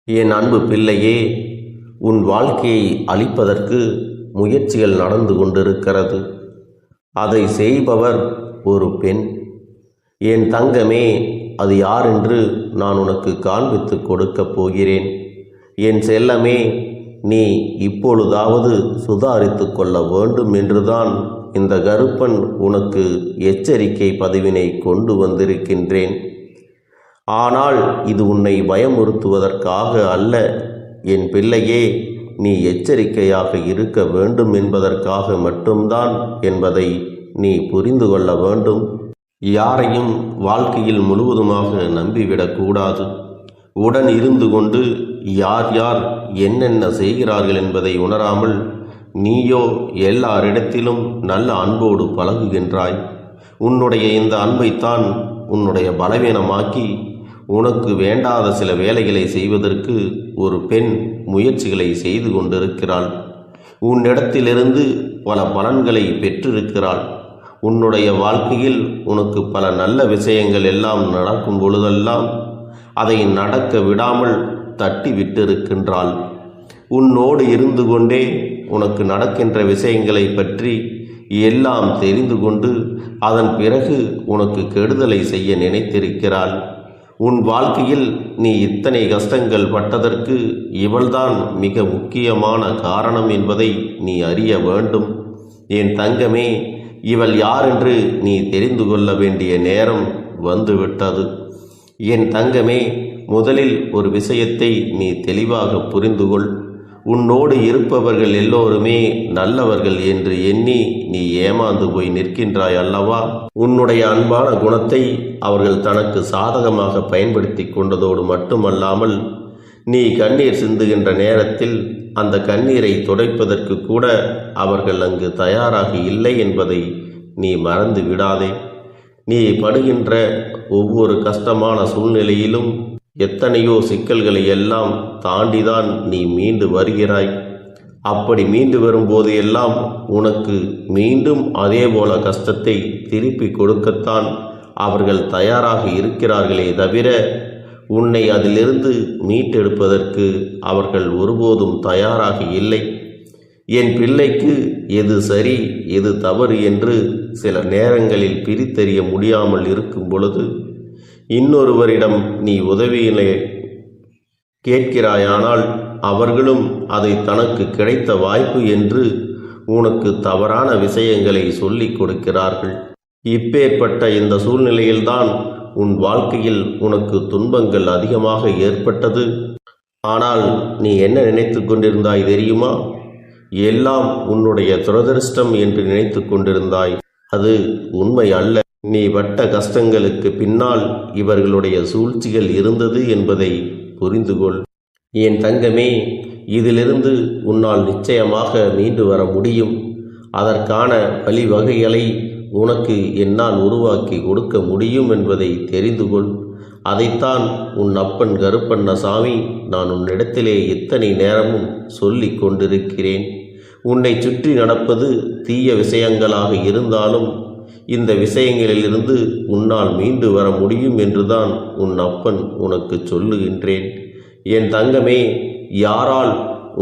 என் அன்பு பிள்ளையே, உன் வாழ்க்கையை அழிப்பதற்கு முயற்சிகள் நடந்து கொண்டிருக்கிறது. அதை செய்பவர் ஒரு பெண். என் தங்கமே, அது யார் என்று நான் உனக்கு காண்பித்து கொடுக்கப் போகிறேன். என் செல்லமே, நீ இப்பொழுதாவது சுதாரித்து கொள்ள வேண்டும் என்றுதான் இந்த கருப்பன் உனக்கு எச்சரிக்கை பதிவினை கொண்டு வந்திருக்கின்றேன். ஆனால் இது உன்னை பயமுறுத்துவதற்காக அல்ல என் பிள்ளையே. நீ எச்சரிக்கையாக இருக்க வேண்டும் என்பதற்காக மட்டும்தான் என்பதை நீ புரிந்து கொள்ள வேண்டும். யாரையும் வாழ்க்கையில் முழுவதுமாக நம்பிவிடக்கூடாது. உடன் இருந்து கொண்டு யார் யார் என்னென்ன செய்கிறார்கள் என்பதை உணராமல் நீயோ எல்லாரிடத்திலும் நல்ல அன்போடு பழகுகின்றாய். உன்னுடைய இந்த அன்பைத்தான் உன்னுடைய பலவீனமாக்கி உனக்கு வேண்டாத சில வேலைகளை செய்வதற்கு ஒரு பெண் முயற்சிகளை செய்து கொண்டிருக்கிறாள். உன்னிடத்திலிருந்து பல பலன்களை பெற்றிருக்கிறாள். உன்னுடைய வாழ்க்கையில் உனக்கு பல நல்ல விஷயங்கள் எல்லாம் நடக்கும் பொழுதெல்லாம் அதை நடக்க விடாமல் தட்டி விட்டிருக்கின்றாள். உன்னோடு இருந்து கொண்டே உனக்கு நடக்கின்ற விஷயங்களை பற்றி எல்லாம் தெரிந்து கொண்டு அதன் பிறகு உனக்கு கெடுதலை செய்ய நினைத்திருக்கிறாள். உன் வாழ்க்கையில் நீ இத்தனை கஷ்டங்கள் பட்டதற்கு இவள்தான் மிக முக்கியமான காரணம் என்பதை நீ அறிய வேண்டும். என் தங்கமே, இவள் யார் என்று நீ தெரிந்து கொள்ள வேண்டிய நேரம் வந்துவிட்டது. என் தங்கமே, முதலில் ஒரு விஷயத்தை நீ தெளிவாக புரிந்துகொள். உன்னோடு இருப்பவர்கள் எல்லோருமே நல்லவர்கள் என்று எண்ணி நீ ஏமாந்து போய் நிற்கின்றாய் அல்லவா? உன்னுடைய அன்பான குணத்தை அவர்கள் தனக்கு சாதகமாக பயன்படுத்தி கொண்டதோடு மட்டுமல்லாமல் நீ கண்ணீர் சிந்துகின்ற நேரத்தில் அந்த கண்ணீரை துடைப்பதற்கு கூட அவர்கள் அங்கு தயாராக இல்லை என்பதை நீ மறந்து விடாதே. நீ படுகின்ற ஒவ்வொரு கஷ்டமான சூழ்நிலையிலும் எத்தனையோ சிக்கல்களை எல்லாம் தாண்டிதான் நீ மீண்டு வருகிறாய். அப்படி மீண்டு வரும்போது எல்லாம் உனக்கு மீண்டும் அதே போல கஷ்டத்தை திருப்பி கொடுக்கத்தான் அவர்கள் தயாராக இருக்கிறார்களே தவிர உன்னை அதிலிருந்து மீட்டெடுப்பதற்கு அவர்கள் ஒருபோதும் தயாராக இல்லை. என் பிள்ளைக்கு எது சரி எது தவறு என்று சில நேரங்களில் பிரித்தறிய முடியாமல் இருக்கும் பொழுது இன்னொருவரிடம் நீ உதவியினை கேட்கிறாயானால் அவர்களும் அதை தனக்கு கிடைத்த வாய்ப்பு என்று உனக்கு தவறான விஷயங்களை சொல்லிக் கொடுக்கிறார்கள். இப்பேற்பட்ட இந்த சூழ்நிலையில்தான் உன் வாழ்க்கையில் உனக்கு துன்பங்கள் அதிகமாக ஏற்பட்டது. ஆனால் நீ என்ன நினைத்து கொண்டிருந்தாய் தெரியுமா? எல்லாம் உன்னுடைய துரதிர்ஷ்டம் என்று நினைத்து கொண்டிருந்தாய். அது உண்மை அல்ல. நீ பட்ட கஷ்டங்களுக்கு பின்னால் இவர்களுடைய சூழ்ச்சிகள் இருந்தது என்பதை புரிந்துகொள். என் தங்கமே, இதிலிருந்து உன்னால் நிச்சயமாக மீண்டு வர முடியும். அதற்கான வழிவகைகளை உனக்கு என்னால் உருவாக்கி கொடுக்க முடியும் என்பதை தெரிந்து கொள். அதைத்தான் உன் அப்பன் கருப்பண்ணசாமி நான் உன்னிடத்திலே இத்தனை நேரமும் சொல்லிக் கொண்டிருக்கிறேன். உன்னை சுற்றி நடப்பது தீய விஷயங்களாக இருந்தாலும் இந்த விஷயங்களிலிருந்து உன்னால் மீண்டு வர முடியும் என்றுதான் உன் அப்பன் உனக்கு சொல்லுகின்றேன். என் தங்கமே, யாரால்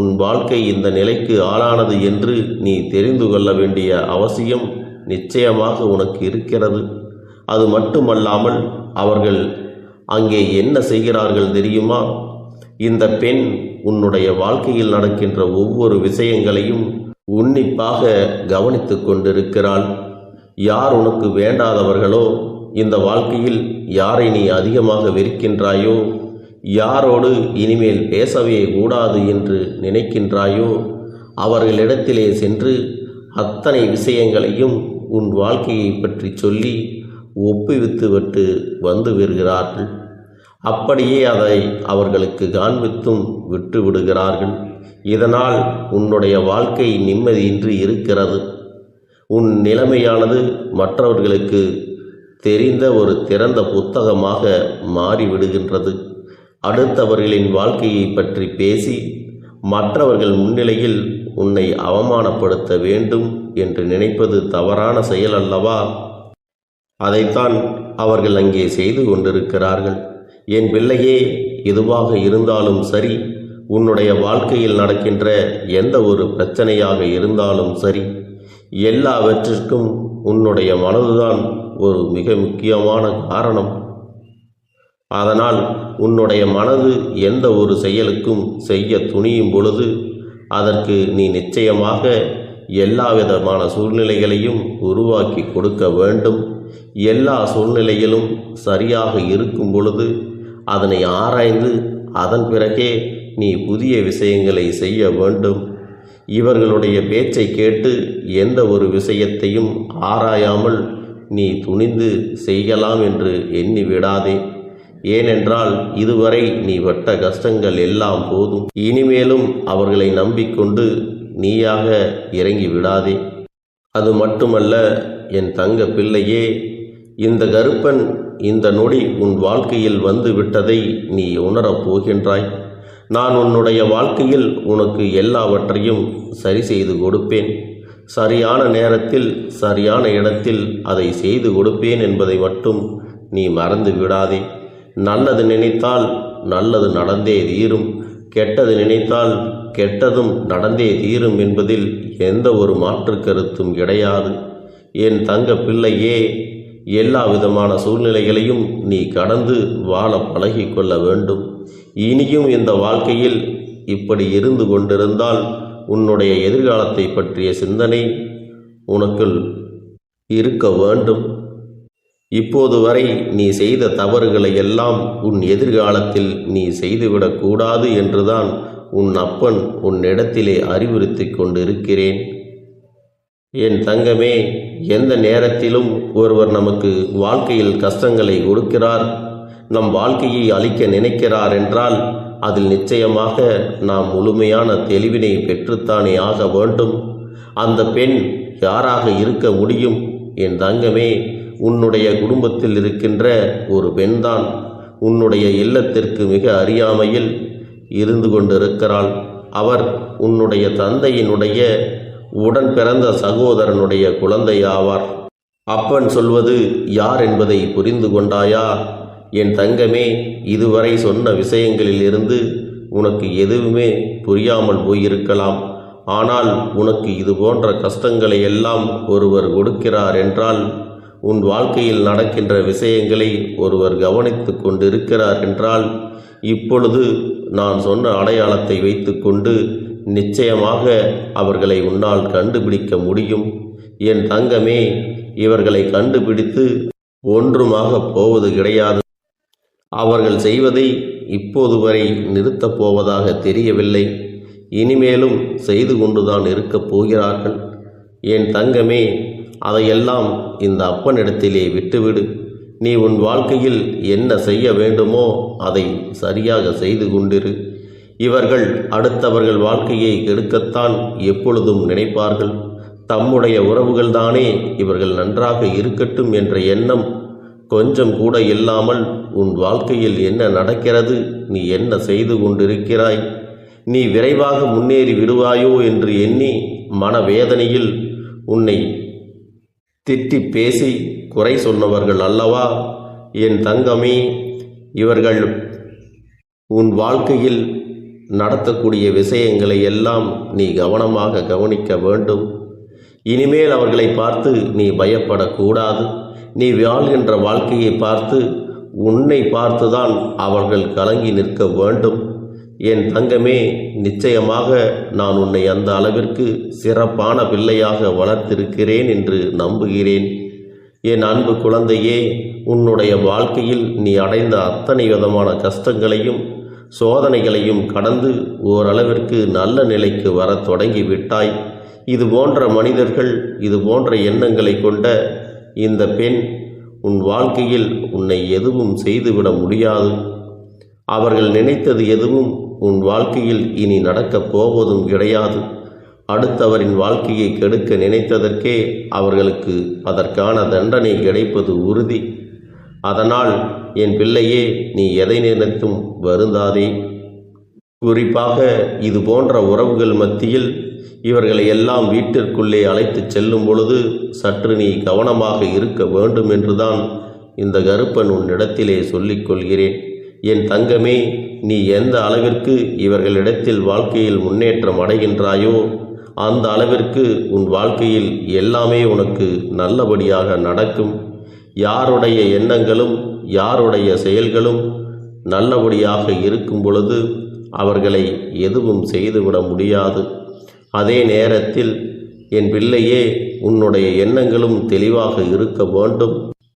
உன் வாழ்க்கை இந்த நிலைக்கு ஆளானது என்று நீ தெரிந்து கொள்ள வேண்டிய அவசியம் நிச்சயமாக உனக்கு இருக்கிறது. அது மட்டுமல்லாமல் அவர்கள் அங்கே என்ன செய்கிறார்கள் தெரியுமா? இந்த பெண் உன்னுடைய வாழ்க்கையில் நடக்கின்ற ஒவ்வொரு விஷயங்களையும் உன்னிப்பாக கவனித்து கொண்டிருக்கிறாள். யார் உனக்கு வேண்டாதவர்களோ, இந்த வாழ்க்கையில் யாரை நீ அதிகமாக வெறுக்கின்றாயோ, யாரோடு இனிமேல் பேசவே கூடாது என்று நினைக்கின்றாயோ அவர்களிடத்திலே சென்று அத்தனை விஷயங்களையும் உன் வாழ்க்கையை பற்றி சொல்லி ஒப்புவித்துவிட்டு வந்து வருகிறார்கள். அப்படியே அதை அவர்களுக்கு காண்பித்தும் விட்டு விடுகிறார்கள். இதனால் உன்னுடைய வாழ்க்கை நிம்மதியின்றி இருக்கிறது. உன் நிலைமையானது மற்றவர்களுக்கு தெரிந்த ஒரு திறந்த புத்தகமாக மாறிவிடுகின்றது. அடுத்தவர்களின் வாழ்க்கையை பற்றி பேசி மற்றவர்கள் முன்னிலையில் உன்னை அவமானப்படுத்த வேண்டும் என்று நினைப்பது தவறான செயல் அல்லவா? அதைத்தான் அவர்கள் அங்கே செய்து கொண்டிருக்கிறார்கள். என் பிள்ளையே, எதுவாக இருந்தாலும் சரி, உன்னுடைய வாழ்க்கையில் நடக்கின்ற எந்த ஒரு பிரச்சனையாக இருந்தாலும் சரி, எல்லாவற்றிற்கும் உன்னுடைய மனதுதான் ஒரு மிக முக்கியமான காரணம். அதனால் உன்னுடைய மனது எந்த ஒரு செயலுக்கும் செய்ய துணியும் பொழுது அதற்கு நீ நிச்சயமாக எல்லா விதமான சூழ்நிலைகளையும் உருவாக்கி கொடுக்க வேண்டும். எல்லா சூழ்நிலையிலும் சரியாக இருக்கும் பொழுது அதனை ஆராய்ந்து அதன் பிறகே நீ புதிய விஷயங்களை செய்ய வேண்டும். இவர்களுடைய பேச்சை கேட்டு எந்த ஒரு விஷயத்தையும் ஆராயாமல் நீ துணிந்து செய்யலாம் என்று எண்ணி விடாதே. ஏனென்றால் இதுவரை நீ பட்ட கஷ்டங்கள் எல்லாம் போதும். இனிமேலும் அவர்களை நம்பிக்கொண்டு நீயாக இறங்கி விடாதே. அது மட்டுமல்ல என் தங்க பிள்ளையே, இந்த கருப்பன் இந்த நொடி உன் வாழ்க்கையில் வந்து விட்டதை நீ உணரப் போகின்றாய். நான் உன்னுடைய வாழ்க்கையில் உனக்கு எல்லாவற்றையும் சரி செய்து கொடுப்பேன். சரியான நேரத்தில் சரியான இடத்தில் அதை செய்து கொடுப்பேன் என்பதை மட்டும் நீ மறந்து விடாதே. நல்லது நினைத்தால் நல்லது நடந்தே தீரும், கெட்டது நினைத்தால் கெட்டதும் நடந்தே தீரும் என்பதில் எந்த ஒரு மாற்று கருத்தும் கிடையாது. என் தங்க பிள்ளையே, எல்லா விதமான சூழ்நிலைகளையும் நீ கடந்து வாழ பழகி கொள்ள வேண்டும். இனியும் இந்த வாழ்க்கையில் இப்படி இருந்து கொண்டிருந்தால் உன்னுடைய எதிர்காலத்தை பற்றிய சிந்தனை உனக்குள் இருக்க வேண்டும். இப்போது வரை நீ செய்த தவறுகளை எல்லாம் உன் எதிர்காலத்தில் நீ செய்துவிடக்கூடாது என்றுதான் உன் அப்பன் உன்னிடத்திலே அறிவுறுத்தி கொண்டிருக்கிறேன். என் தங்கமே, எந்த நேரத்திலும் ஒருவர் நமக்கு வாழ்க்கையில் கஷ்டங்களை கொடுக்கிறார், நம் வாழ்க்கையை அழிக்க நினைக்கிறார் என்றால் அதில் நிச்சயமாக நாம் முழுமையான தெளிவினை பெற்றுத்தானே ஆக வேண்டும். அந்த பெண் யாராக இருக்க முடியும்? என் தங்கமே, உன்னுடைய குடும்பத்தில் இருக்கின்ற ஒரு பெண்தான் உன்னுடைய இல்லத்திற்கு மிக அறியாமையில் இருந்து கொண்டிருக்கிறாள். அவர் உன்னுடைய தந்தையினுடைய உடன் பிறந்த சகோதரனுடைய குழந்தை ஆவார். அப்பன் சொல்வது யார் என்பதை புரிந்து கொண்டாயா? என் தங்கமே, இதுவரை சொன்ன விஷயங்களில் இருந்து உனக்கு எதுவுமே புரியாமல் போயிருக்கலாம். ஆனால் உனக்கு இது போன்ற கஷ்டங்களை எல்லாம் ஒருவர் கொடுக்கிறார் என்றால், உன் வாழ்க்கையில் நடக்கின்ற விஷயங்களை ஒருவர் கவனித்து கொண்டிருக்கிறார் என்றால், இப்பொழுது நான் சொன்ன அடையாளத்தை வைத்துக்கொண்டு நிச்சயமாக அவர்களை உன்னால் கண்டுபிடிக்க முடியும். என் தங்கமே, இவர்களை கண்டுபிடித்து ஒன்றுமாக போவது கிடையாது. அவர்கள் செய்வதை இப்போது வரை நிறுத்தப் போவதாக தெரியவில்லை. இனிமேலும் செய்து கொண்டுதான் இருக்கப் போகிறார்கள். என் தங்கமே, அதையெல்லாம் இந்த அப்பனிடத்திலே விட்டுவிடு. நீ உன் வாழ்க்கையில் என்ன செய்ய வேண்டுமோ அதை சரியாக செய்து கொண்டிரு. இவர்கள் அடுத்தவர்கள் வாழ்க்கையை கெடுக்கத்தான் எப்பொழுதும் நினைப்பார்கள். தம்முடைய உறவுகள்தானே இவர்கள் நன்றாக இருக்கட்டும் என்ற எண்ணம் கொஞ்சம் கூட இல்லாமல் உன் வாழ்க்கையில் என்ன நடக்கிறது, நீ என்ன செய்து கொண்டிருக்கிறாய், நீ விரைவாக முன்னேறி விடுவாயோ என்று எண்ணி மனவேதனையில் உன்னை திட்டி பேசி குறை சொன்னவர்கள் அல்லவா? என் தங்கமே, இவர்கள் உன் வாழ்க்கையில் நடத்தக்கூடிய விஷயங்களை எல்லாம் நீ கவனமாக கவனிக்க வேண்டும். இனிமேல் அவர்களை பார்த்து நீ பயப்படக்கூடாது. நீ வாழ்கின்ற வாழ்க்கையை பார்த்து உன்னை பார்த்துதான் அவர்கள் கலங்கி நிற்க வேண்டும். என் தங்கமே, நிச்சயமாக நான் உன்னை அந்த அளவிற்கு சிறப்பான பிள்ளையாக வளர்த்திருக்கிறேன் என்று நம்புகிறேன். என் அன்பு குழந்தையே, உன்னுடைய வாழ்க்கையில் நீ அடைந்த அத்தனை விதமான கஷ்டங்களையும் சோதனைகளையும் கடந்து ஓரளவிற்கு நல்ல நிலைக்கு வர தொடங்கிவிட்டாய். இது போன்ற மனிதர்கள், இது போன்ற எண்ணங்களை கொண்ட இந்த பெண் உன் வாழ்க்கையில் உன்னை எதுவும் செய்துவிட முடியாது. அவர்கள் நினைத்தது எதுவும் உன் வாழ்க்கையில் இனி நடக்கப் போவதும் கிடையாது. அடுத்தவரின் வாழ்க்கையை கெடுக்க நினைத்ததற்கே அவர்களுக்கு அதற்கான தண்டனை கிடைப்பது உறுதி. அதனால் என் பிள்ளையே, நீ எதை நினைத்தும் வருந்தாதே. குறிப்பாக இது போன்ற உறவுகள் மத்தியில் இவர்களை எல்லாம் வீட்டிற்குள்ளே அழைத்து செல்லும் பொழுது சற்று நீ கவனமாக இருக்க வேண்டும் என்றுதான் இந்த கருப்பன் உன்னிடத்திலே சொல்லிக் கொள்கிறேன். என் தங்கமே, நீ எந்த அளவிற்கு இவர்களிடத்தில் வாழ்க்கையில் முன்னேற்றம் அடைகின்றாயோ அந்த அளவிற்கு உன் வாழ்க்கையில் எல்லாமே உனக்கு நல்லபடியாக நடக்கும். யாருடைய எண்ணங்களும் யாருடைய செயல்களும் நல்லபடியாக இருக்கும் பொழுது அவர்களை எதுவும் செய்துவிட முடியாது. அதே நேரத்தில் என் பிள்ளையே, உன்னுடைய எண்ணங்களும் தெளிவாக இருக்க வேண்டும்.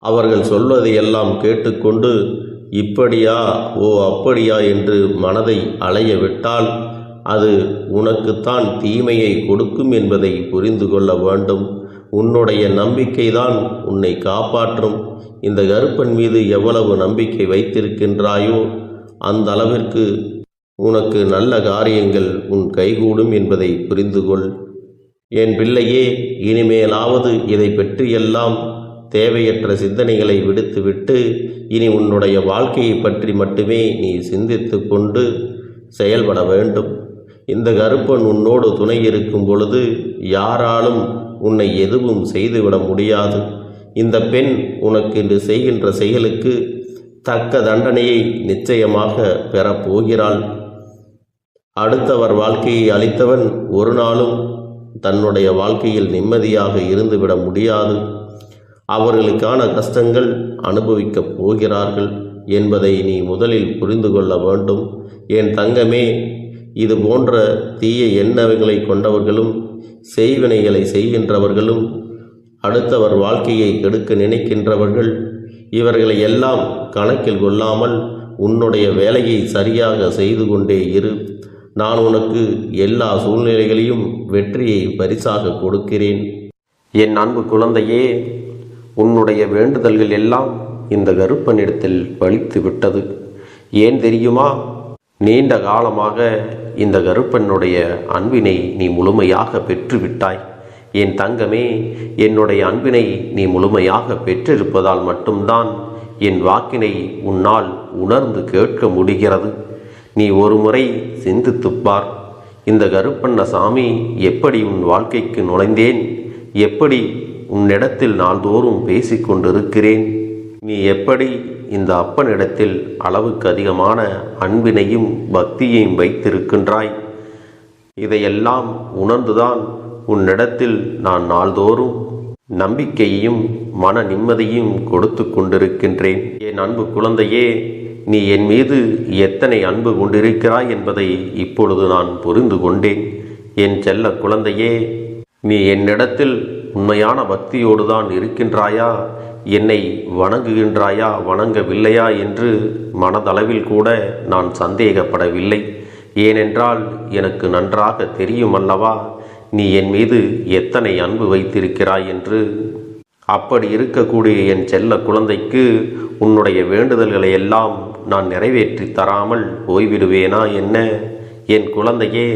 அவர்கள் சொல்வதையெல்லாம் கேட்டுக்கொண்டு இப்படியா ஓ அப்படியா என்று மனதை அலைய விட்டால் அது உனக்குத்தான் தீமையை கொடுக்கும் என்பதை புரிந்து கொள்ள வேண்டும். உன்னுடைய நம்பிக்கைதான் உன்னை காப்பாற்றும். இந்த கருப்பன் மீது எவ்வளவு நம்பிக்கை வைத்திருக்கின்றாயோ அந்த அளவிற்கு உனக்கு நல்ல காரியங்கள் உன் கைகூடும் என்பதை புரிந்து கொள். என் பிள்ளையே, இனிமேலாவது இதை பற்றியெல்லாம் தேவையற்ற சிந்தனைகளை விடுத்துவிட்டு இனி உன்னுடைய வாழ்க்கையை பற்றி மட்டுமே நீ சிந்தித்து கொண்டு செயல்பட வேண்டும். இந்த கருப்பன் உன்னோடு துணை இருக்கும் பொழுது யாராலும் உன்னை எதுவும் செய்துவிட முடியாது. இந்த பெண் உனக்கு இன்று செய்கின்ற செயலுக்கு தக்க தண்டனையை நிச்சயமாக பெறப்போகிறாள். அடுத்தவர் வாழ்க்கையை அளித்தவன் ஒரு நாளும் தன்னுடைய வாழ்க்கையில் நிம்மதியாக இருந்துவிட முடியாது. அவர்களுக்கான கஷ்டங்கள் அனுபவிக்கப் போகிறார்கள் என்பதை நீ முதலில் புரிந்து கொள்ள வேண்டும். என் தங்கமே, இது போன்ற தீய எண்ணங்களை கொண்டவர்களும் செய்வினைகளை செய்கின்றவர்களும் அடுத்தவர் வாழ்க்கையை கெடுக்க நினைக்கின்றவர்கள் இவர்களை எல்லாம் கணக்கில் கொள்ளாமல் உன்னுடைய வேலையை சரியாக செய்து கொண்டே இரு. நான் உனக்கு எல்லா சூழ்நிலைகளையும் வெற்றியை பரிசாக கொடுக்கிறேன். என் அன்பு குழந்தையே, உன்னுடைய வேண்டுதல்கள் எல்லாம் இந்த கருப்பனிடத்தில் பலித்து விட்டது. ஏன் தெரியுமா? நீண்ட காலமாக இந்த கருப்பனுடைய அன்பினை நீ முழுமையாக பெற்றுவிட்டாய். என் தங்கமே, என்னுடைய அன்பினை நீ முழுமையாக பெற்றிருப்பதால் மட்டும்தான் என் வாக்கினை உன்னால் உணர்ந்து கேட்க முடிகிறது. நீ ஒரு முறை சிந்தித்துப்பார். இந்த கருப்பண்ணசாமி எப்படி உன் வாழ்க்கைக்கு நுழைந்தேன், எப்படி உன்னிடத்தில் நாள்தோறும் பேசிக்கொண்டிருக்கிறேன், நீ எப்படி இந்த அப்பனிடத்தில் அளவுக்கு அதிகமான அன்பினையும் பக்தியையும் வைத்திருக்கின்றாய். இதையெல்லாம் உணர்ந்துதான் உன்னிடத்தில் நான் நாள்தோறும் நம்பிக்கையையும் மன நிம்மதியும் கொடுத்து கொண்டிருக்கின்றேன். என் அன்பு குழந்தையே, நீ என் மீது எத்தனை அன்பு கொண்டிருக்கிறாய் என்பதை இப்பொழுது நான் புரிந்து கொண்டேன். என் செல்ல குழந்தையே, நீ என்னிடத்தில் உண்மையான பக்தியோடு தான் இருக்கின்றாயா, என்னை வணங்குகின்றாயா வணங்கவில்லையா என்று மனதளவில் கூட நான் சந்தேகப்படவில்லை. ஏனென்றால் எனக்கு நன்றாக தெரியும் அல்லவா நீ என் மீது எத்தனை அன்பு வைத்திருக்கிறாய் என்று. அப்படி இருக்கக்கூடிய என் செல்ல குழந்தைக்கு உன்னுடைய வேண்டுதல்களை எல்லாம் நான் நிறைவேற்றி தராமல் போய்விடுவேனா என்ன? என் குழந்தையே,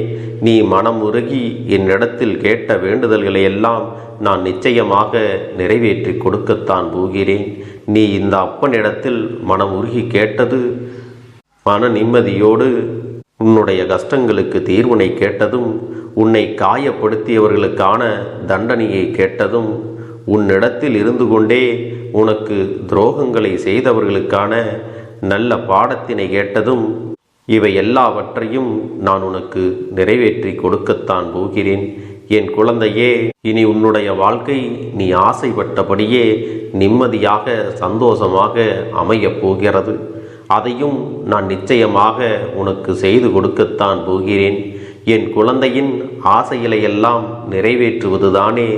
நீ மனம் உருகி என்னிடத்தில் கேட்ட வேண்டுதல்களை எல்லாம் நான் நிச்சயமாக நிறைவேற்றி கொடுக்கத்தான் போகிறேன். நீ இந்த அப்பனிடத்தில் மனம் உருகி கேட்டது, மன நிம்மதியோடு உன்னுடைய கஷ்டங்களுக்கு தீர்வினை கேட்டதும், உன்னை காயப்படுத்தியவர்களுக்கான தண்டனையை கேட்டதும், உன்னிடத்தில் இருந்து கொண்டே உனக்கு துரோகங்களை செய்தவர்களுக்கான நல்ல பாடத்தினை கேட்டதும், இவை எல்லாவற்றையும் நான் உனக்கு நிறைவேற்றி கொடுக்கத்தான் போகிறேன். என் குழந்தையே, இனி உன்னுடைய வாழ்க்கை நீ ஆசைப்பட்டபடியே நிம்மதியாக சந்தோஷமாக அமையப் போகிறது. அதையும் நான் நிச்சயமாக உனக்கு செய்து கொடுக்கத்தான் போகிறேன். என் குழந்தையின் ஆசைகளை எல்லாம் நிறைவேற்றுவதுதானே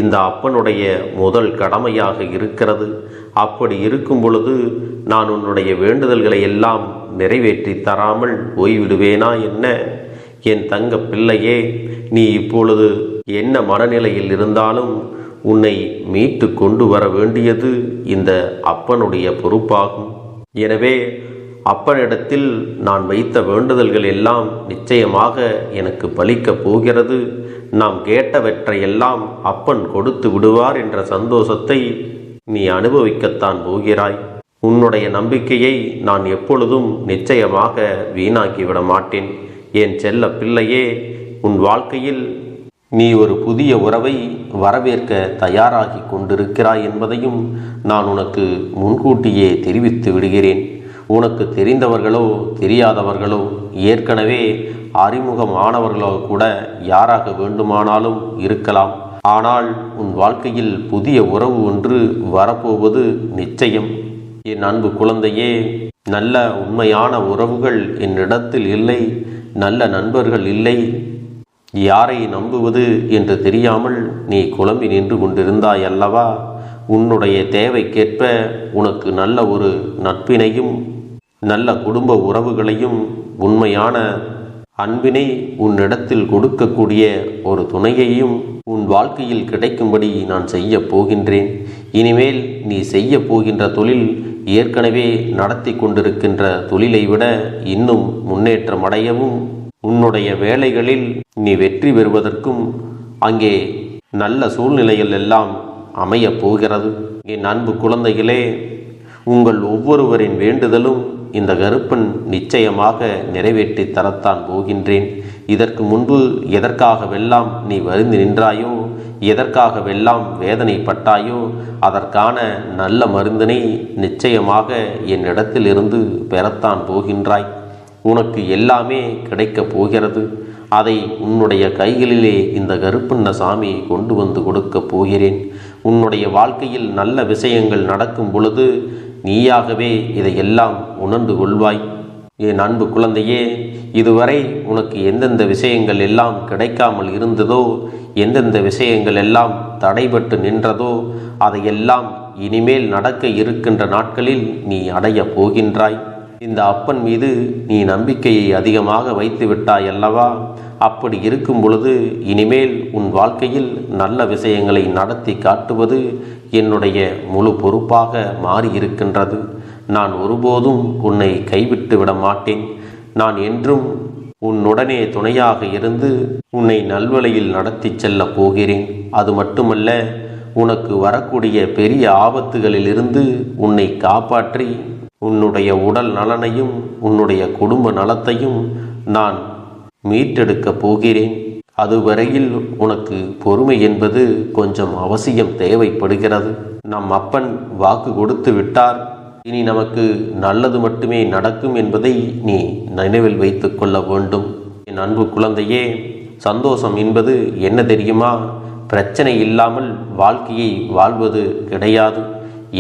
இந்த அப்பனுடைய முதல் கடமையாக இருக்கிறது. அப்படி இருக்கும் பொழுது நான் உன்னுடைய வேண்டுதல்களை எல்லாம் நிறைவேற்றி தராமல் போய்விடுவேனா என்ன? என் தங்க பிள்ளையே, நீ இப்பொழுது என்ன மனநிலையில் இருந்தாலும் உன்னை மீட்டு கொண்டு வர வேண்டியது இந்த அப்பனுடைய பொறுப்பாகும். எனவே அப்பனிடத்தில் நான் வைத்த வேண்டுதல்கள் எல்லாம் நிச்சயமாக எனக்கு பலிக்கப் போகிறது. நாம் கேட்டவற்றையெல்லாம் அப்பன் கொடுத்து விடுவார் என்ற சந்தோஷத்தை நீ அனுபவிக்கத்தான் போகிறாய். உன்னுடைய நம்பிக்கையை நான் எப்பொழுதும் நிச்சயமாக வீணாக்கிவிட மாட்டேன். என் செல்ல பிள்ளையே, உன் வாழ்க்கையில் நீ ஒரு புதிய உறவை வரவேற்க தயாராகி கொண்டிருக்கிறாய் என்பதையும் நான் உனக்கு முன்கூட்டியே தெரிவித்து விடுகிறேன். உனக்கு தெரிந்தவர்களோ தெரியாதவர்களோ ஏற்கனவே அறிமுகமானவர்களோ கூட யாராக வேண்டுமானாலும் இருக்கலாம். ஆனால் உன் வாழ்க்கையில் புதிய உறவு ஒன்று வரப்போவது நிச்சயம். என் அன்பு குழந்தையே, நல்ல உண்மையான உறவுகள் என்னிடத்தில் இல்லை, நல்ல நண்பர்கள் இல்லை. யாரை நம்புவது என்று தெரியாமல் நீ குழம்பி நின்று கொண்டிருந்தாய் அல்லவா? உன்னுடைய தேவைக்கேற்ப உனக்கு நல்ல ஒரு நட்பினையும் நல்ல குடும்ப உறவுகளையும் உண்மையான அன்பினை உன்னிடத்தில் கொடுக்கக்கூடிய ஒரு துணையையும் உன் வாழ்க்கையில் கிடைக்கும்படி நான் செய்ய போகின்றேன். இனிமேல் நீ செய்ய போகின்ற தொழில் ஏற்கனவே நடத்தி கொண்டிருக்கின்ற தொழிலை விட இன்னும் முன்னேற்றம் அடையவும், உன்னுடைய வேலைகளில் நீ வெற்றி பெறுவதற்கும் அங்கே நல்ல சூழ்நிலைகள் எல்லாம் அமையப் போகிறது. என் அன்பு குழந்தைகளே, உங்கள் ஒவ்வொருவரின் வேண்டுதலும் இந்த கருப்பன் நிச்சயமாக நிறைவேற்றி தரத்தான் போகின்றேன். இதற்கு முன்பு எதற்காகவெல்லாம் நீ வருந்தி நின்றாயோ, எதற்காகவெல்லாம் வேதனைப்பட்டாயோ, அதற்கான நல்ல மருந்தினை நிச்சயமாக என்னிடத்திலிருந்து பெறத்தான் போகின்றாய். உனக்கு எல்லாமே கிடைக்கப் போகிறது. அதை உன்னுடைய கைகளிலே இந்த கருப்பண்ணசாமி கொண்டு வந்து கொடுக்கப் போகிறேன். உன்னுடைய வாழ்க்கையில் நல்ல விஷயங்கள் நடக்கும் பொழுது நீயாகவே இதையெல்லாம் உணர்ந்து கொள்வாய். என் அன்பு குழந்தையே, இதுவரை உனக்கு எந்தெந்த விஷயங்கள் எல்லாம் கிடைக்காமல் இருந்ததோ, எந்தெந்த விஷயங்கள் எல்லாம் தடைபட்டு நின்றதோ, அதையெல்லாம் இனிமேல் நடக்க இருக்கின்ற நாட்களில் நீ அடையப் போகின்றாய். இந்த அப்பன் மீது நீ நம்பிக்கையை அதிகமாக வைத்து விட்டாய் அல்லவா? அப்படி இருக்கும் பொழுது இனிமேல் உன் வாழ்க்கையில் நல்ல விஷயங்களை நடத்தி காட்டுவது என்னுடைய முழு பொறுப்பாக மாறியிருக்கின்றது. நான் ஒருபோதும் உன்னை கைவிட்டு விட மாட்டேன். நான் என்றும் உன்னுடனே துணையாக இருந்து உன்னை நல்வழியில் நடத்தி செல்ல போகிறேன். அது மட்டுமல்ல, உனக்கு வரக்கூடிய பெரிய ஆபத்துகளிலிருந்து உன்னை காப்பாற்றி உன்னுடைய உடல் நலனையும் உன்னுடைய குடும்ப நலத்தையும் நான் மீட்டெடுக்கப் போகிறேன். அதுவரையில் உனக்கு பொறுமை என்பது கொஞ்சம் அவசியம் தேவைப்படுகிறது. நம் அப்பன் வாக்கு கொடுத்து விட்டார். இனி நமக்கு நல்லது மட்டுமே நடக்கும் என்பதை நீ நினைவில் வைத்து கொள்ள வேண்டும். என் அன்பு குழந்தையே, சந்தோஷம் என்பது என்ன தெரியுமா? பிரச்சனை இல்லாமல் வாழ்க்கையை வாழ்வது கிடையாது.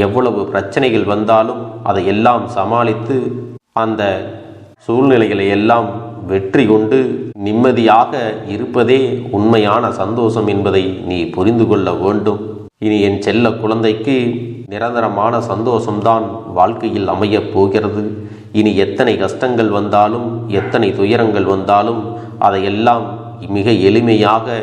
எவ்வளவு பிரச்சனைகள் வந்தாலும் அதையெல்லாம் சமாளித்து அந்த சூழ்நிலைகளை எல்லாம் வெற்றி கொண்டு நிம்மதியாக இருப்பதே உண்மையான சந்தோஷம் என்பதை நீ புரிந்து கொள்ள வேண்டும். இனி என் செல்ல குழந்தைக்கு நிரந்தரமான சந்தோஷம்தான் வாழ்க்கையில் அமையப் போகிறது. இனி எத்தனை கஷ்டங்கள் வந்தாலும், எத்தனை துயரங்கள் வந்தாலும் அதையெல்லாம் மிக எளிமையாக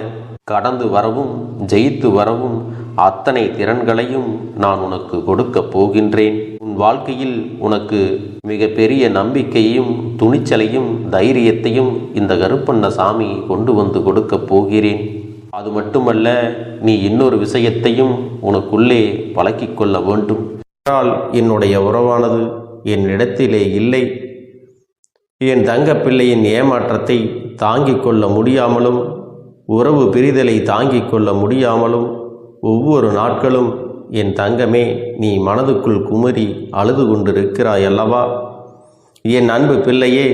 கடந்து வரவும் ஜெயித்து வரவும் அத்தனை திறன்களையும் நான் உனக்கு கொடுக்கப் போகின்றேன். உன் வாழ்க்கையில் உனக்கு மிக பெரிய நம்பிக்கையையும் துணிச்சலையும் தைரியத்தையும் இந்த கருப்பண்ணசாமி கொண்டு வந்து கொடுக்கப் போகிறேன். அது மட்டுமல்ல, நீ இன்னொரு விஷயத்தையும் உனக்குள்ளே பழக்கிக் கொள்ள வேண்டும். ஆனால் என்னுடைய உறவானது என்னிடத்திலே இல்லை. என் தங்கப்பிள்ளையின் ஏமாற்றத்தை தாங்கிக் கொள்ள முடியாமலும் உறவு பிரிதலை தாங்கிக் கொள்ள முடியாமலும் ஒவ்வொரு நாட்களும் என் தங்கமே நீ மனதுக்குள் குமரி அழுது கொண்டிருக்கிறாய் அல்லவா? என் அன்பு பிள்ளையே,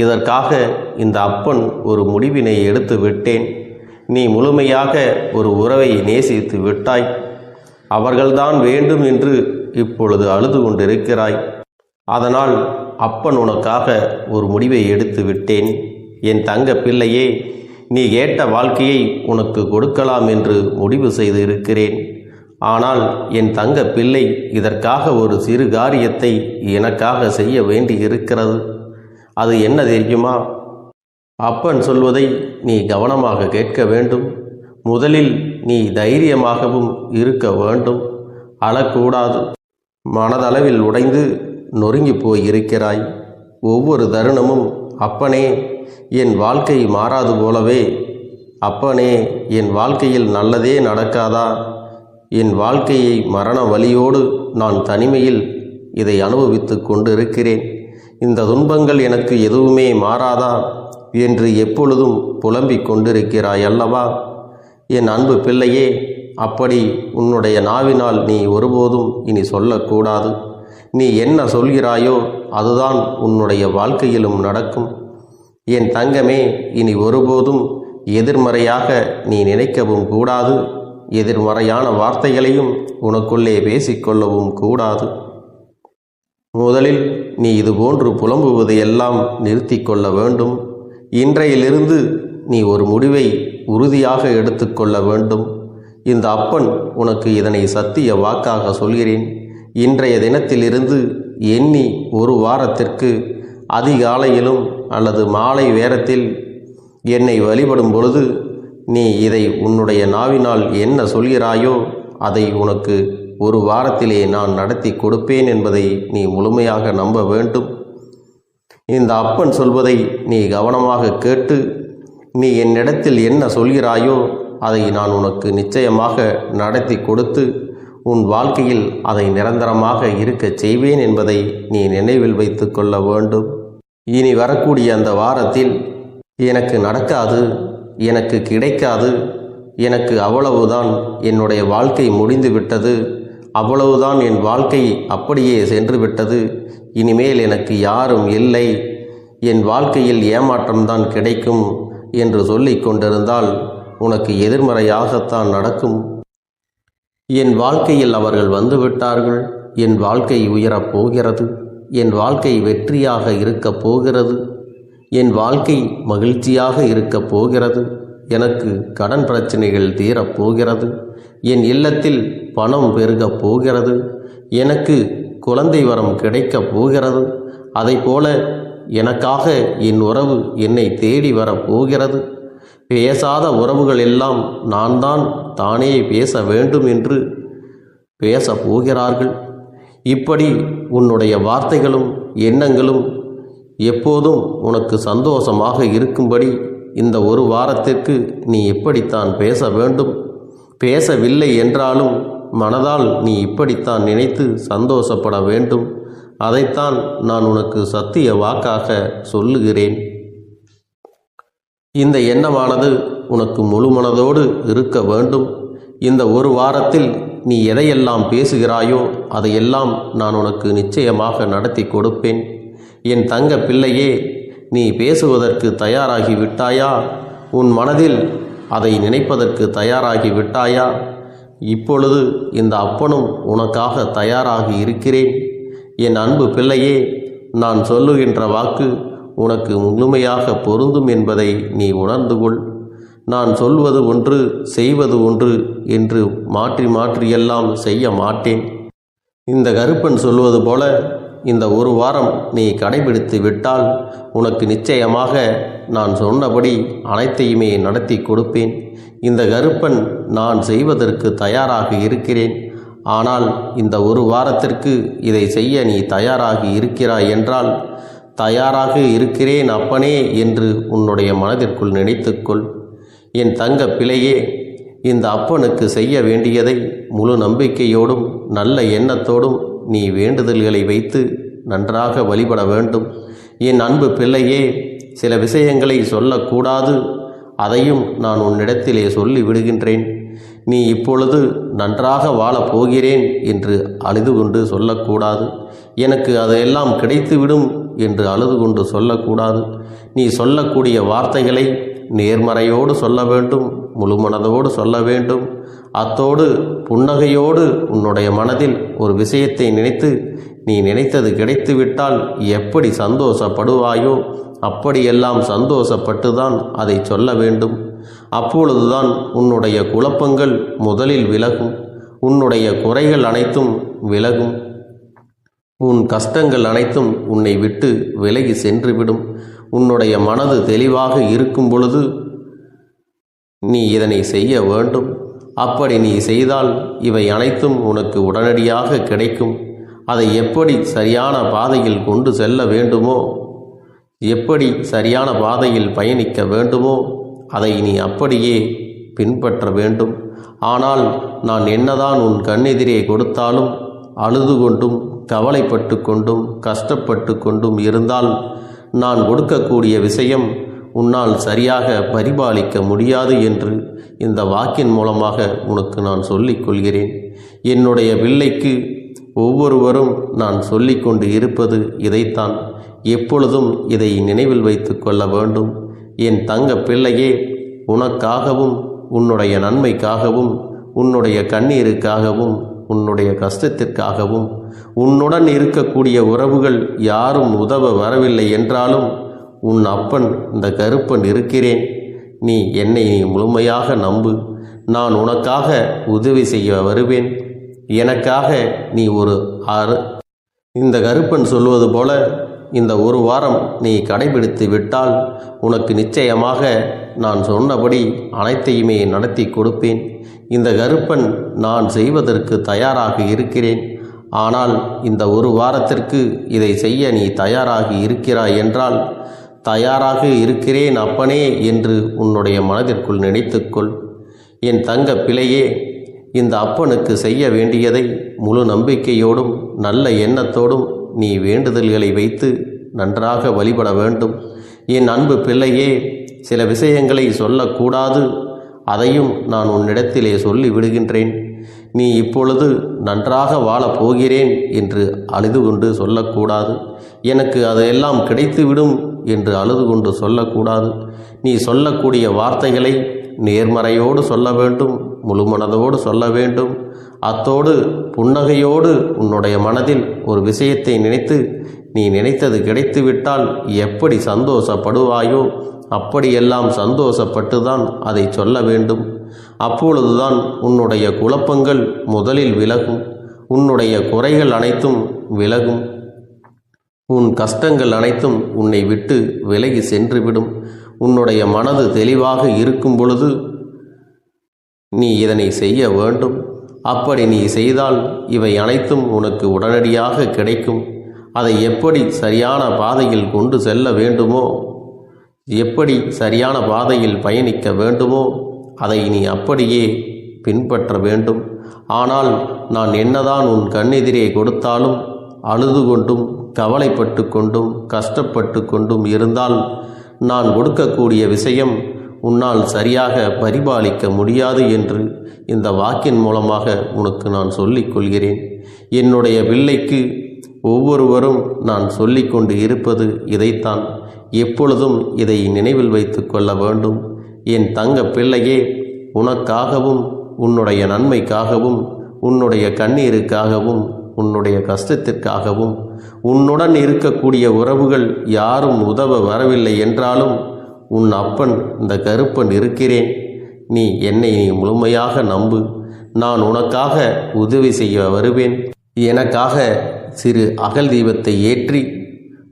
இதற்காக இந்த அப்பன் ஒரு முடிவினை எடுத்து விட்டேன். நீ முழுமையாக ஒரு உறவை நேசித்து விட்டாய். அவர்கள்தான் வேண்டும் என்று இப்பொழுது அழுது கொண்டிருக்கிறாய். அதனால் அப்பன் உனக்காக ஒரு முடிவை எடுத்து விட்டேன். என் தங்க பிள்ளையே, நீ கேட்ட வாழ்க்கையை உனக்கு கொடுக்கலாம் என்று முடிவு செய்து இருக்கிறேன். ஆனால் என் தங்க பிள்ளை, இதற்காக ஒரு சிறு காரியத்தை எனக்காக செய்ய வேண்டி இருக்கிறது. அது என்ன தெரியுமா? அப்பன் சொல்வதை நீ கவனமாக கேட்க வேண்டும். முதலில் நீ தைரியமாகவும் இருக்க வேண்டும். அழக்கூடாது. மனதளவில் உடைந்து நொறுங்கி போய் இருக்கிறாய். ஒவ்வொரு தருணமும் அப்பனே என் வாழ்க்கை மாறாது போலவே, அப்பனே என் வாழ்க்கையில் நல்லதே நடக்காதா, என் வாழ்க்கையை மரண வலியோடு நான் தனிமையில் இதை அனுபவித்து கொண்டிருக்கிறேன், இந்த துன்பங்கள் எனக்கு எதுவுமே மாறாதா என்று எப்பொழுதும் புலம்பிக் கொண்டிருக்கிறாய் அல்லவா? என் அன்பு பிள்ளையே, அப்படி உன்னுடைய நாவினால் நீ ஒருபோதும் இனி சொல்லக்கூடாது. நீ என்ன சொல்கிறாயோ அதுதான் உன்னுடைய வாழ்க்கையிலும் நடக்கும். என் தங்கமே, இனி ஒருபோதும் எதிர்மறையாக நீ நினைக்கவும் கூடாது. எதிர்மறையான வார்த்தைகளையும் உனக்குள்ளே பேசிக்கொள்ளவும் கூடாது. முதலில் நீ இதுபோன்று புலம்புவதை எல்லாம் நிறுத்தி கொள்ள வேண்டும். இன்றையிலிருந்து நீ ஒரு முடிவை உறுதியாக எடுத்துக்கொள்ள வேண்டும். இந்த அப்பன் உனக்கு இதனை சத்திய வாக்காக சொல்கிறேன். இன்றைய தினத்திலிருந்து எண்ணி ஒரு வாரத்திற்கு அதிகாலையிலும் அல்லது மாலை நேரத்தில் என்னை வழிபடும் பொழுது நீ இதை உன்னுடைய நாவினால் என்ன சொல்கிறாயோ அதை உனக்கு ஒரு வாரத்திலே நான் நடத்தி கொடுப்பேன் என்பதை நீ முழுமையாக நம்ப வேண்டும். இந்த அப்பன் சொல்வதை நீ கவனமாக கேட்டு நீ என்னிடத்தில் என்ன சொல்கிறாயோ அதை நான் உனக்கு நிச்சயமாக நடத்தி கொடுத்து உன் வாழ்க்கையில் அதை நிரந்தரமாக இருக்கச் செய்வேன் என்பதை நீ நினைவில் வைத்து கொள்ள வேண்டும். இனி வரக்கூடிய அந்த வாரத்தில் எனக்கு நடக்காது, எனக்கு கிடைக்காது, எனக்கு அவ்வளவுதான், என்னுடைய வாழ்க்கை முடிந்து விட்டது, அவ்வளவுதான், என் வாழ்க்கை அப்படியே சென்று விட்டது, இனிமேல் எனக்கு யாரும் இல்லை, என் வாழ்க்கையில் ஏமாற்றம்தான் கிடைக்கும் என்று சொல்லிக் கொண்டிருந்தால் உனக்கு எதிர்மறையாகத்தான் நடக்கும். என் வாழ்க்கையில் அவர்கள் வந்துவிட்டார்கள், என் வாழ்க்கை உயரப் போகிறது, என் வாழ்க்கை வெற்றியாக இருக்கப் போகிறது, என் வாழ்க்கை மகிழ்ச்சியாக இருக்கப் போகிறது, எனக்கு கடன் பிரச்சனைகள் தீரப்போகிறது, என் இல்லத்தில் பணம் பெருகப் போகிறது, எனக்கு குழந்தை வரம் கிடைக்கப் போகிறது, அதைப்போல எனக்காக என் உறவு என்னை தேடி வரப்போகிறது, பேசாத உறவுகள் எல்லாம் நான் தான் தானே பேச வேண்டும் என்று பேசப் போகிறார்கள். இப்படி உன்னுடைய வார்த்தைகளும் எண்ணங்களும் எப்போதும் உனக்கு சந்தோஷமாக இருக்கும்படி இந்த ஒரு வாரத்திற்கு நீ இப்படித்தான் பேச வேண்டும். பேசவில்லை என்றாலும் மனதால் நீ இப்படித்தான் நினைத்து சந்தோஷப்பட வேண்டும். அதைத்தான் நான் உனக்கு சத்திய வாக்காக சொல்லுகிறேன். இந்த எண்ணமானது உனக்கு முழு மனதோடு இருக்க வேண்டும். இந்த ஒரு வாரத்தில் நீ எதையெல்லாம் பேசுகிறாயோ அதையெல்லாம் நான் உனக்கு நிச்சயமாக நடத்தி கொடுப்பேன். என் தங்க பிள்ளையே, நீ பேசுவதற்கு தயாராகி விட்டாயா? உன் மனதில் அதை நினைப்பதற்கு தயாராகி விட்டாயா? இப்பொழுது இந்த அப்பனும் உனக்காக தயாராகி இருக்கிறேன். என் அன்பு பிள்ளையே, நான் சொல்லுகின்ற வாக்கு உனக்கு முழுமையாக பொருந்தும் என்பதை நீ உணர்ந்து கொள். நான் சொல்வது ஒன்று செய்வது ஒன்று என்று மாற்றி மாற்றியெல்லாம் செய்ய மாட்டேன். இந்த கருப்பன் சொல்வது போல இந்த ஒரு வாரம் நீ கடைபிடித்து விட்டால் உனக்கு நிச்சயமாக நான் சொன்னபடி அனைத்தையுமே நடத்தி கொடுப்பேன். இந்த கருப்பன் நான் செய்வதற்கு தயாராக இருக்கிறேன். ஆனால் இந்த ஒரு வாரத்திற்கு இதை செய்ய நீ தயாராகி இருக்கிறாய் என்றால், தயாராக இருக்கிறேன் அப்பனே என்று உன்னுடைய மனதிற்குள் நினைத்துக்கொள். என் தங்க பிள்ளையே, இந்த அப்பனுக்கு செய்ய வேண்டியதை முழு நம்பிக்கையோடும் நல்ல எண்ணத்தோடும் நீ வேண்டுதல்களை வைத்து நன்றாக வழிபட வேண்டும். என் அன்பு பிள்ளையே, சில விஷயங்களை சொல்லக்கூடாது, அதையும் நான் உன்னிடத்திலே சொல்லி விடுகின்றேன். நீ இப்பொழுது நன்றாக வாழப் போகிறேன் என்று அழுது கொண்டு சொல்லக்கூடாது. எனக்கு அதையெல்லாம் கிடைத்துவிடும் என்று அழுது கொண்டு சொல்லக்கூடாது. நீ சொல்லக்கூடிய வார்த்தைகளை நேர்மறையோடு சொல்ல வேண்டும், முழு மனதோடு சொல்ல வேண்டும். அத்தோடு புன்னகையோடு உன்னுடைய மனதில் ஒரு விஷயத்தை நினைத்து நீ நினைத்தது கிடைத்துவிட்டால் எப்படி சந்தோஷப்படுவாயோ அப்படியெல்லாம் சந்தோஷப்பட்டுதான் அதை சொல்ல வேண்டும். அப்பொழுதுதான் உன்னுடைய குழப்பங்கள் முதலில் விலகும், உன்னுடைய குறைகள் அனைத்தும் விலகும், உன் கஷ்டங்கள் அனைத்தும் உன்னை விட்டு விலகி சென்றுவிடும். உன்னுடைய மனது தெளிவாக இருக்கும் பொழுது நீ இதனை செய்ய வேண்டும். அப்படி நீ செய்தால் இவை அனைத்தும் உனக்கு உடனடியாக கிடைக்கும். அதை எப்படி சரியான பாதையில் கொண்டு செல்ல வேண்டுமோ, எப்படி சரியான பாதையில் பயணிக்க வேண்டுமோ அதை நீ அப்படியே பின்பற்ற வேண்டும். ஆனால் நான் என்னதான் உன் கண்ணெதிரே கொடுத்தாலும் அழுது கொண்டும் கவலைப்பட்டு கொண்டும் கஷ்டப்பட்டு கொண்டும் இருந்தால் நான் கொடுக்கக்கூடிய விஷயம் உன்னால் சரியாக பரிபாலிக்க முடியாது என்று இந்த வாக்கின் மூலமாக உனக்கு நான் சொல்லிக் கொள்கிறேன். என்னுடைய பிள்ளைக்கு ஒவ்வொருவரும் நான் சொல்லிக்கொண்டு இருப்பது இதைத்தான். எப்பொழுதும் இதை நினைவில் வைத்து கொள்ள வேண்டும். என் தங்க பிள்ளையே, உனக்காகவும் உன்னுடைய நன்மைக்காகவும் உன்னுடைய கண்ணீருக்காகவும் உன்னுடைய கஷ்டத்திற்காகவும் உன்னுடன் இருக்கக்கூடிய உறவுகள் யாரும் உதவ வரவில்லை என்றாலும் உன் அப்பன் இந்த கருப்பன் இருக்கிறேன். நீ என்னை முழுமையாக நம்பு. நான் உனக்காக உதவி செய்ய வருவேன். எனக்காக நீ இந்த கருப்பன் சொல்வது போல இந்த ஒரு வாரம் நீ கடைபிடித்து விட்டால் உனக்கு நிச்சயமாக நான் சொன்னபடி அனைத்தையுமே நடத்தி கொடுப்பேன். இந்த கருப்பன் நான் செய்வதற்கு தயாராக இருக்கிறேன். ஆனால் இந்த ஒரு வாரத்திற்கு இதை செய்ய நீ தயாராக இருக்கிறாய் என்றால், தயாராக இருக்கிறேன் அப்பனே என்று உன்னுடைய மனதிற்குள் நினைத்துக்கொள். என் தங்க பிள்ளையே, இந்த அப்பனுக்கு செய்ய வேண்டியதை முழு நம்பிக்கையோடும் நல்ல எண்ணத்தோடும் நீ வேண்டுதல்களை வைத்து நன்றாக வழிபட வேண்டும். என் அன்பு பிள்ளையே, சில விஷயங்களை சொல்லக்கூடாது, அதையும் நான் உன்னிடத்திலே சொல்லி விடுகின்றேன். நீ இப்பொழுது நன்றாக வாழப் போகிறேன் என்று அழுது கொண்டு சொல்லக்கூடாது. எனக்கு அதையெல்லாம் கிடைத்துவிடும் என்று அழுது கொண்டு சொல்லக்கூடாது. நீ சொல்லக்கூடிய வார்த்தைகளை நேர்மறையோடு சொல்ல வேண்டும், முழு மனதோடு சொல்ல வேண்டும். அத்தோடு புன்னகையோடு உன்னுடைய மனதில் ஒரு விஷயத்தை நினைத்து நீ நினைத்தது கிடைத்துவிட்டால் எப்படி சந்தோஷப்படுவாயோ அப்படியெல்லாம் சந்தோஷப்பட்டு தான் அதை சொல்ல வேண்டும். அப்பொழுதுதான் உன்னுடைய குழப்பங்கள் முதலில் விலகும், உன்னுடைய குறைகள் அனைத்தும் விலகும், உன் கஷ்டங்கள் அனைத்தும் உன்னை விட்டு விலகி சென்றுவிடும். உன்னுடைய மனது தெளிவாக இருக்கும் பொழுது நீ இதனை செய்ய வேண்டும். அப்படி நீ செய்தால் இவை அனைத்தும் உனக்கு உடனடியாக கிடைக்கும். அதை எப்படி சரியான பாதையில் கொண்டு செல்ல வேண்டுமோ, எப்படி சரியான பாதையில் பயணிக்க வேண்டுமோ அதை நீ அப்படியே பின்பற்ற வேண்டும். ஆனால் நான் என்னதான் உன் கண்ணெதிரே கொடுத்தாலும் அழுது கொண்டும் கவலைப்பட்டு கொண்டும் கஷ்டப்பட்டு கொண்டும் இருந்தால் நான் கொடுக்கக்கூடிய விஷயம் உன்னால் சரியாக பரிபாலிக்க முடியாது என்று இந்த வாக்கின் மூலமாக உனக்கு நான் சொல்லிக் கொள்கிறேன். என்னுடைய பிள்ளைக்கு ஒவ்வொருவரும் நான் சொல்லிக்கொண்டு இருப்பது இதைத்தான். எப்பொழுதும் இதை நினைவில் வைத்து கொள்ள வேண்டும். என் தங்க பிள்ளையே, உனக்காகவும் உன்னுடைய நன்மைக்காகவும் உன்னுடைய கண்ணீருக்காகவும் உன்னுடைய கஷ்டத்திற்காகவும் உன்னுடன் இருக்கக்கூடிய உறவுகள் யாரும் உதவ வரவில்லை என்றாலும் உன் அப்பன் இந்த கருப்பன் இருக்கிறேன். நீ என்னை முழுமையாக நம்பு. நான் உனக்காக உதவி செய்ய வருவேன். எனக்காக சிறு அகல் தீபத்தை ஏற்றி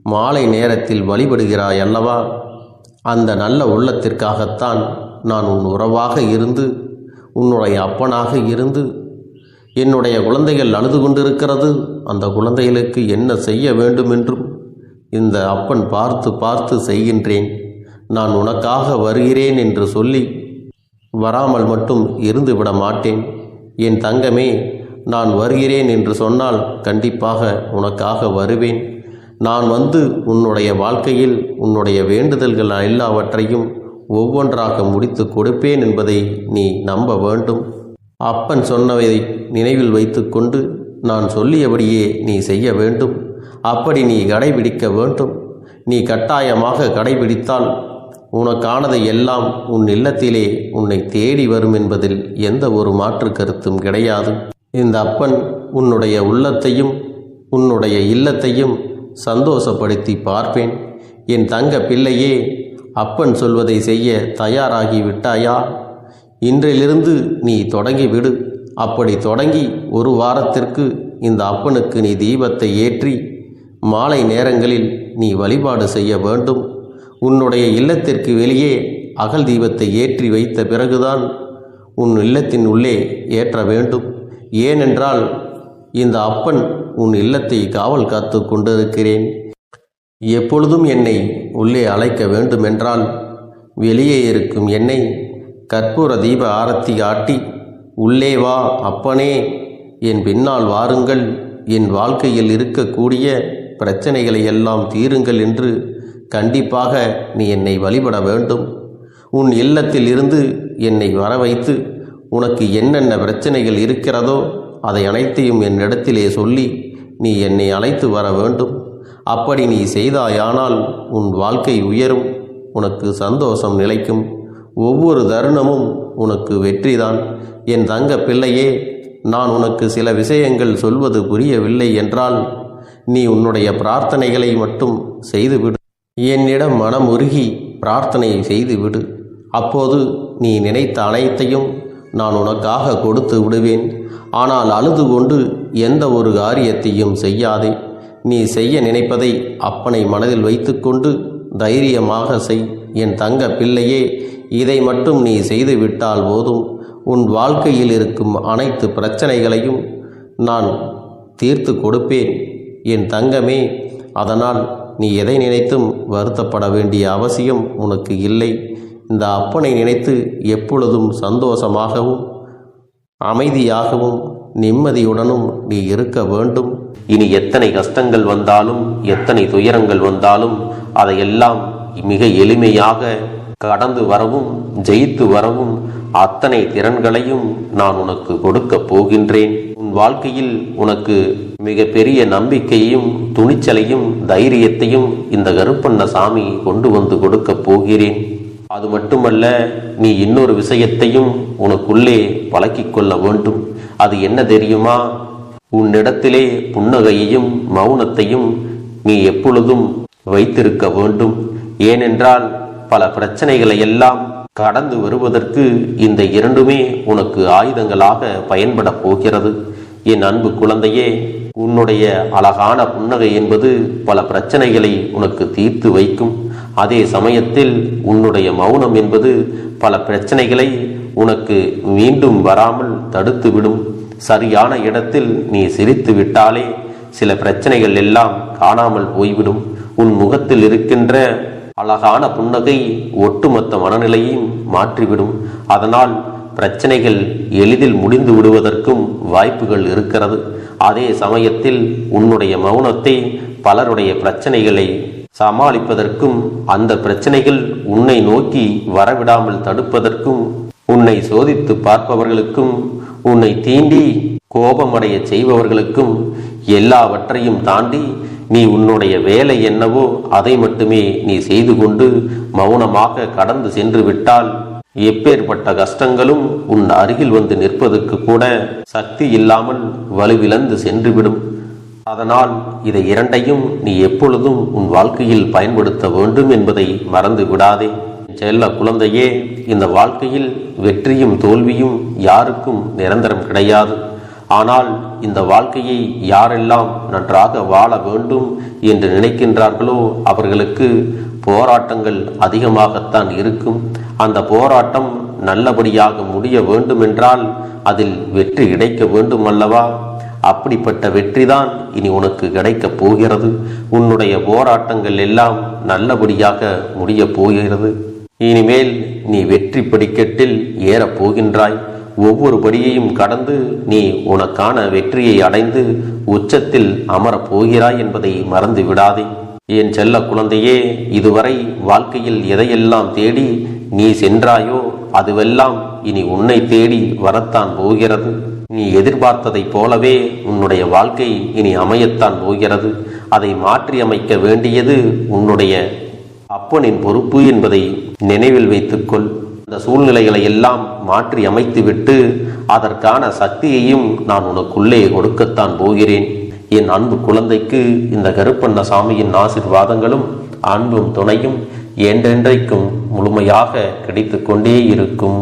மாலை நேரத்தில் வழிபடுகிறாய் அல்லவா? அந்த நல்ல உள்ளத்திற்காகத்தான் நான் உன் உறவாக இருந்து உன்னுடைய அப்பனாக இருந்து என்னுடைய குழந்தைகள் அழுது கொண்டிருக்கிறது, அந்த குழந்தைகளுக்கு என்ன செய்ய வேண்டும் என்றும் இந்த அப்பன் பார்த்து பார்த்து செய்கின்றேன். நான் உனக்காக வருகிறேன் என்று சொல்லி வராமல் மட்டும் இருந்து விட மாட்டேன். என் தங்கமே, நான் வருகிறேன் என்று சொன்னால் கண்டிப்பாக உனக்காக வருவேன். நான் வந்து உன்னுடைய வாழ்க்கையில் உன்னுடைய வேண்டுதல்கள் எல்லாவற்றையும் ஒவ்வொன்றாக முடித்து கொடுப்பேன் என்பதை நீ நம்ப வேண்டும். அப்பன் சொன்னதை நினைவில் வைத்து கொண்டு நான் சொல்லியபடியே நீ செய்ய வேண்டும். அப்படி நீ கடைபிடிக்க வேண்டும். நீ கட்டாயமாக கடைபிடித்தால் உனக்கானதை எல்லாம் உன் இல்லத்திலே உன்னை தேடி வரும் என்பதில் எந்த ஒரு மாற்று கருத்தும் கிடையாது. இந்த அப்பன் உன்னுடைய உள்ளத்தையும் உன்னுடைய இல்லத்தையும் சந்தோஷப்படுத்தி பார்ப்பேன். என் தங்க பிள்ளையே, அப்பன் சொல்வதை செய்ய தயாராகி விட்டாயா? இன்றிலிருந்து நீ தொடங்கிவிடு. அப்படி தொடங்கி ஒரு வாரத்திற்கு இந்த அப்பனுக்கு நீ தீபத்தை ஏற்றி மாலை நேரங்களில் நீ வழிபாடு செய்ய வேண்டும். உன்னுடைய இல்லத்திற்கு வெளியே அகல் தீபத்தை ஏற்றி வைத்த பிறகுதான் உன் இல்லத்தின் உள்ளே ஏற்ற வேண்டும். ஏனென்றால் இந்த அப்பன் உன் இல்லத்தை காவல் காத்து கொண்டிருக்கிறேன். எப்பொழுதும் என்னை உள்ளே அழைக்க வேண்டுமென்றால் வெளியே இருக்கும் என்னை கற்பூர தீப ஆரத்தி காட்டி உள்ளே வா அப்பனே, என் பின்னால் வாருங்கள், என் வாழ்க்கையில் இருக்கக்கூடிய பிரச்சனைகளை எல்லாம் தீருங்கள் என்று கண்டிப்பாக நீ என்னை வழிபட வேண்டும். உன் இல்லத்தில் இருந்து என்னை வர வைத்து உனக்கு என்னென்ன பிரச்சனைகள் இருக்கிறதோ அதை அனைத்தையும் என்னிடத்திலே சொல்லி நீ என்னை அழைத்து வர வேண்டும். அப்படி நீ செய்தாயானால் உன் வாழ்க்கை உயரும், உனக்கு சந்தோஷம் நிலைக்கும், ஒவ்வொரு தருணமும் உனக்கு வெற்றிதான். என் தங்க பிள்ளையே, நான் உனக்கு சில விஷயங்கள் சொல்வது புரியவில்லை என்றால் நீ உன்னுடைய பிரார்த்தனைகளை மட்டும் செய்துவிடு. என்னிடம் மனமுருகி பிரார்த்தனை செய்துவிடு. அப்போது நீ நினைத்த அனைத்தையும் நான் உனக்காக கொடுத்து விடுவேன். ஆனால் அழுது கொண்டு எந்த ஒரு காரியத்தையும் செய்யாதே. நீ செய்ய நினைப்பதை அப்பனை மனதில் வைத்துக்கொண்டு தைரியமாக செய். என் தங்க பிள்ளையே, இதை மட்டும் நீ செய்துவிட்டால் போதும். உன் வாழ்க்கையில் இருக்கும் அனைத்து பிரச்சனைகளையும் நான் தீர்த்து கொடுப்பேன் என் தங்கமே. அதனால் நீ எதை நினைத்தும் வருத்தப்பட வேண்டிய அவசியம் உனக்கு இல்லை. இந்த அப்பனை நினைத்து எப்பொழுதும் சந்தோஷமாகவும் அமைதியாகவும் நிம்மதியுடனும் நீ இருக்க வேண்டும். இனி எத்தனை கஷ்டங்கள் வந்தாலும் எத்தனை துயரங்கள் வந்தாலும் அதையெல்லாம் மிக எளிமையாக கடந்து வரவும் ஜெயித்து வரவும் அத்தனை திறன்களையும் நான் உனக்கு கொடுக்க போகின்றேன். உன் வாழ்க்கையில் உனக்கு மிக பெரிய நம்பிக்கையும் துணிச்சலையும் தைரியத்தையும் இந்த கருப்பண்ணசாமி கொண்டு வந்து கொடுக்க போகிறேன். அது மட்டுமல்ல, நீ இன்னொரு விஷயத்தையும் உனக்குள்ளே பழக்கிக் கொள்ள வேண்டும். அது என்ன தெரியுமா? உன்னிடத்திலே புன்னகையையும் மௌனத்தையும் நீ எப்பொழுதும் வைத்திருக்க வேண்டும். ஏனென்றால் பல பிரச்சனைகளை எல்லாம் கடந்து வருவதற்கு இந்த இரண்டுமே உனக்கு ஆயுதங்களாக பயன்பட போகிறது. என் அன்பு குழந்தையே, உன்னுடைய அழகான புன்னகை என்பது பல பிரச்சனைகளை உனக்கு தீர்த்து வைக்கும். அதே சமயத்தில் உன்னுடைய மௌனம் என்பது பல பிரச்சனைகளை உனக்கு மீண்டும் வராமல் தடுத்து விடும். சரியான இடத்தில் நீ சிரித்து விட்டாலே சில பிரச்சனைகள் எல்லாம் காணாமல் போய்விடும். உன் முகத்தில் இருக்கின்ற அழகான புன்னகை ஒட்டுமொத்த மனநிலையும் மாற்றிவிடும். அதனால் பிரச்சனைகள் எளிதில் முடிந்து விடுவதற்கும் வாய்ப்புகள் இருக்கிறது. அதே சமயத்தில் உன்னுடைய மௌனத்தை பலருடைய பிரச்சனைகளை சமாளிப்பதற்கும் அந்த பிரச்சனைகள் உன்னை நோக்கி வரவிடாமல் தடுப்பதற்கும் உன்னை சோதித்து பார்ப்பவர்களுக்கும் உன்னை தீண்டி கோபமடைய செய்பவர்களுக்கும் எல்லாவற்றையும் தாண்டி நீ உன்னுடைய வேலை என்னவோ அதை மட்டுமே நீ செய்து கொண்டு மௌனமாக கடந்து சென்று விட்டால் எப்பேற்பட்ட கஷ்டங்களும் உன் அருகில் வந்து நிற்பதற்கு கூட சக்தி இல்லாமல் வலுவிழந்து சென்றுவிடும். அதனால் இதை இரண்டையும் நீ எப்பொழுதும் உன் வாழ்க்கையில் பயன்படுத்த வேண்டும் என்பதை மறந்து விடாதே. செல்ல குழந்தையே, இந்த வாழ்க்கையில் வெற்றியும் தோல்வியும் யாருக்கும் நிரந்தரம் கிடையாது. ஆனால் இந்த வாழ்க்கையை யாரெல்லாம் நன்றாக வாழ வேண்டும் என்று நினைக்கின்றார்களோ அவர்களுக்கு போராட்டங்கள் அதிகமாகத்தான் இருக்கும். அந்த போராட்டம் நல்லபடியாக முடிய வேண்டுமென்றால் அதில் வெற்றி கிடைக்க வேண்டும் அல்லவா? அப்படிப்பட்ட வெற்றிதான் இனி உனக்கு கிடைக்கப் போகிறது. உன்னுடைய போராட்டங்கள் எல்லாம் நல்லபடியாக முடிய போகிறது. இனிமேல் நீ வெற்றி படிக்கட்டில் ஏறப் போகின்றாய். ஒவ்வொரு படியையும் கடந்து நீ உனக்கான வெற்றியை அடைந்து உச்சத்தில் அமரப் போகிறாய் என்பதை மறந்து விடாதே. என் செல்ல குழந்தையே, இதுவரை வாழ்க்கையில் எதையெல்லாம் தேடி நீ சென்றாயோ அதுவெல்லாம் இனி உன்னை தேடி வரத்தான் போகிறது. நீ எதிர்பார்த்ததைப் போலவே உன்னுடைய வாழ்க்கை இனி அமையத்தான் போகிறது. அதை மாற்றி அமைக்க வேண்டியது உன்னுடைய அப்பனின் பொறுப்பு என்பதை நினைவில் வைத்துக்கொள். அந்த சூழ்நிலைகளை எல்லாம் மாற்றி அமைத்துவிட்டு அதற்கான சக்தியையும் நான் உனக்குள்ளே கொடுக்கத்தான் போகிறேன். என் அன்பு குழந்தைக்கு இந்த கருப்பண்ணசாமியின் ஆசீர்வாதங்களும் அன்பும் துணையும் என்றென்றைக்கும் முழுமையாக கிடைத்து கொண்டே இருக்கும்.